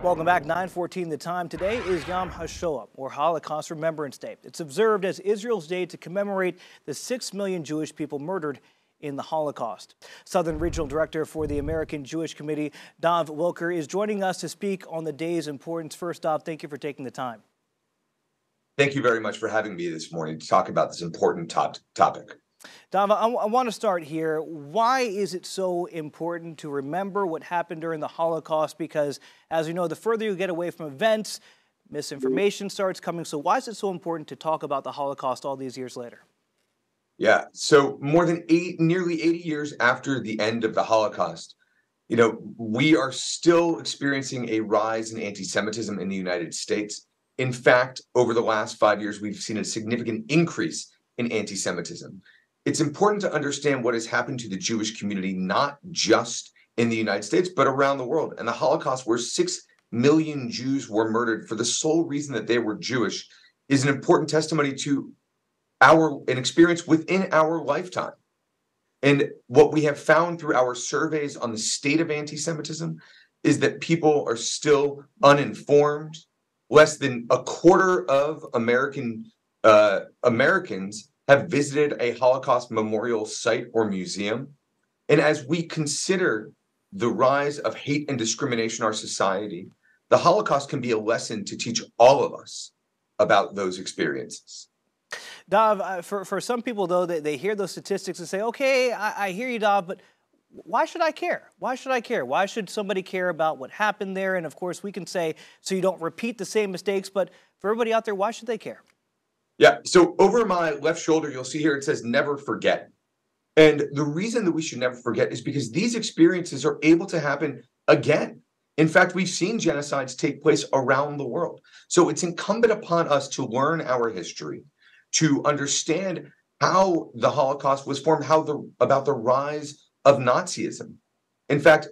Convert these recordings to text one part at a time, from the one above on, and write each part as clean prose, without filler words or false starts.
Welcome back, 9:14 the time. Today is Yom HaShoa, or Holocaust Remembrance Day. It's observed as Israel's day to commemorate the 6 million Jewish people murdered in the Holocaust. Southern Regional Director for the American Jewish Committee, Dov Wilker, is joining us to speak on the day's importance. First off, thank you for taking the time. Thank you very much for having me this morning to talk about this important topic. Dov, I want to start here. Why is it so important to remember what happened during the Holocaust? Because, as you know, the further you get away from events, misinformation starts coming. So why is it so important to talk about the Holocaust all these years later? Yeah, so more than nearly 80 years after the end of the Holocaust, we are still experiencing a rise in anti-Semitism in the United States. In fact, over the last 5 years, we've seen a significant increase in anti-Semitism. It's important to understand what has happened to the Jewish community, not just in the United States, but around the world. And the Holocaust, where 6 million Jews were murdered for the sole reason that they were Jewish, is an important testimony to an experience within our lifetime. And what we have found through our surveys on the state of anti-Semitism is that people are still uninformed. Less than a quarter of Americans have visited a Holocaust memorial site or museum. And as we consider the rise of hate and discrimination in our society, the Holocaust can be a lesson to teach all of us about those experiences. Dov, for some people, though, they hear those statistics and say, okay, I hear you, Dov, but why should I care? Why should I care? Why should somebody care about what happened there? And, of course, we can say, so you don't repeat the same mistakes, but for everybody out there, why should they care? Yeah, so over my left shoulder, you'll see here it says never forget. And the reason that we should never forget is because these experiences are able to happen again. In fact, we've seen genocides take place around the world. So it's incumbent upon us to learn our history, to understand how the Holocaust was formed, about the rise of Nazism. In fact,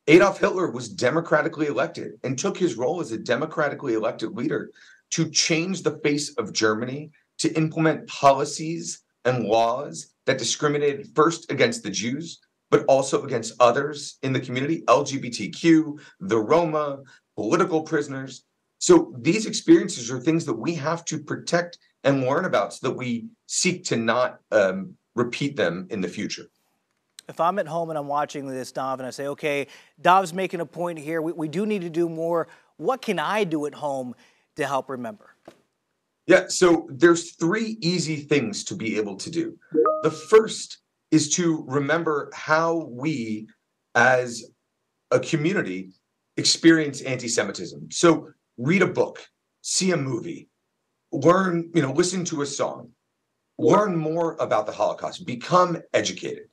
Adolf Hitler was democratically elected and took his role as a democratically elected leader to change the face of Germany, to implement policies and laws that discriminated first against the Jews, but also against others in the community, LGBTQ, the Roma, political prisoners. So these experiences are things that we have to protect and learn about so that we seek to not repeat them in the future. If I'm at home and I'm watching this, Dov, and I say, okay, Dov's making a point here, we do need to do more. What can I do at home to help remember? Yeah, so there's 3 easy things to be able to do. The first is to remember how we, as a community, experience anti-Semitism. So read a book, see a movie, learn, listen to a song, learn more about the Holocaust, become educated.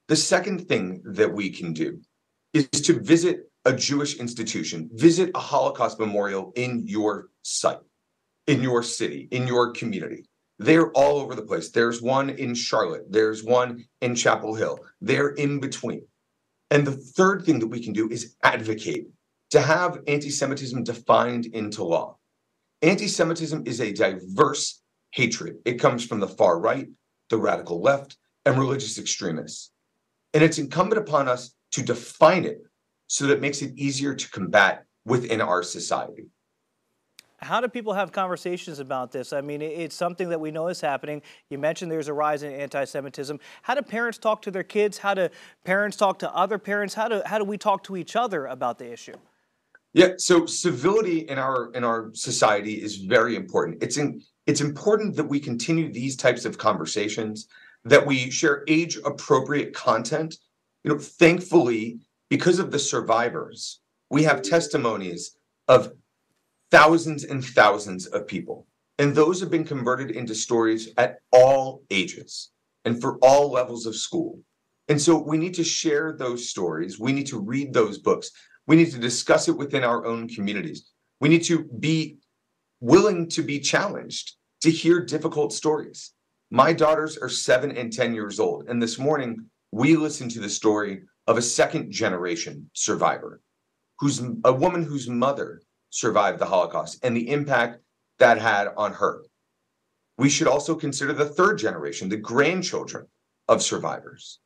The second thing that we can do is to visit a Jewish institution, visit a Holocaust memorial in your site, in your city, in your community. They're all over the place. There's one in Charlotte. There's one in Chapel Hill. They're in between. And the third thing that we can do is advocate to have anti-Semitism defined into law. Anti-Semitism is a diverse hatred. It comes from the far right, the radical left, and religious extremists. And it's incumbent upon us to define it so that it makes it easier to combat within our society. How do people have conversations about this? I mean, it's something that we know is happening. You mentioned there's a rise in anti-Semitism. How do parents talk to their kids? How do parents talk to other parents? How do we talk to each other about the issue? Yeah, so civility in our society is very important. It's important that we continue these types of conversations, that we share age-appropriate content. Thankfully, because of the survivors, we have testimonies of thousands and thousands of people. And those have been converted into stories at all ages and for all levels of school. And so we need to share those stories. We need to read those books. We need to discuss it within our own communities. We need to be willing to be challenged, to hear difficult stories. My daughters are 7 and 10 years old. And this morning, we listened to the story of a second-generation survivor, a woman whose mother survived the Holocaust and the impact that had on her. We should also consider the third generation, the grandchildren of survivors,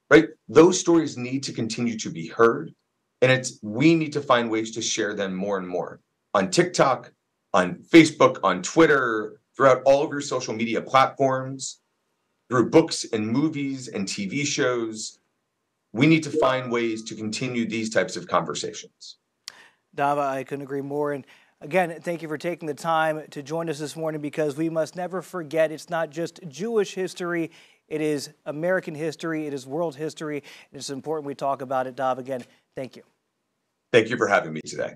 right? Those stories need to continue to be heard. And we need to find ways to share them more and more on TikTok, on Facebook, on Twitter, throughout all of your social media platforms, through books and movies and TV shows. We need to find ways to continue these types of conversations. Dava, I couldn't agree more. And again, thank you for taking the time to join us this morning, because we must never forget it's not just Jewish history, it is American history, it is world history, and it's important we talk about it. Dov, again, thank you. Thank you for having me today.